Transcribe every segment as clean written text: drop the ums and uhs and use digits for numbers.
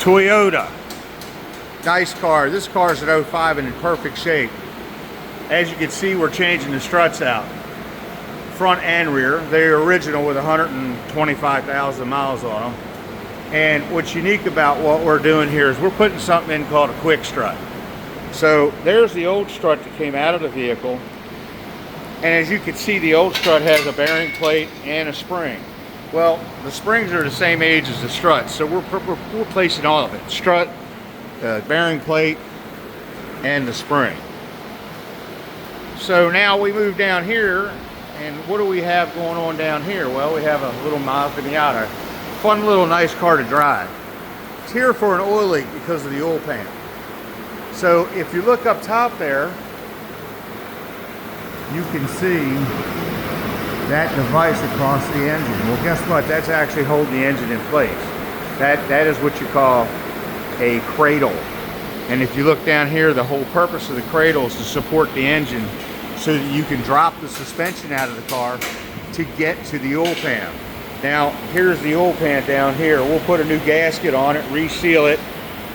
Toyota. Nice car. This car is an '05 and in perfect shape. As you can see, we're changing the struts out, front and rear. They're original with 125,000 miles on them. And what's unique about what we're doing here is we're putting something in called a quick strut. So there's the old strut that came out of the vehicle. And as you can see, the old strut has a bearing plate and a spring. Well, the springs are the same age as the struts, so we're replacing all of it. Strut, the bearing plate, and the spring. So now we move down here, and what do we have going on down here? Well, we have a little Mazda Miata. Fun little nice car to drive. It's here for an oil leak because of the oil pan. So if you look up top there, you can see that device across the engine. Well, guess what? That's actually holding the engine in place. That is what you call a cradle. And if you look down here, the whole purpose of the cradle is to support the engine so that you can drop the suspension out of the car to get to the oil pan. Now, here's the oil pan down here. We'll put a new gasket on it, reseal it.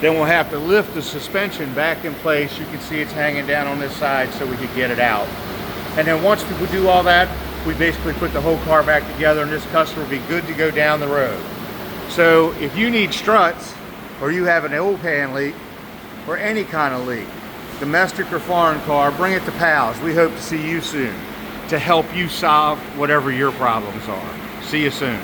Then we'll have to lift the suspension back in place. You can see it's hanging down on this side so we can get it out. And then once we do all that, we basically put the whole car back together, and this customer will be good to go down the road. So if you need struts, or you have an oil pan leak, or any kind of leak, domestic or foreign car, bring it to Pals. We hope to see you soon to help you solve whatever your problems are. See you soon.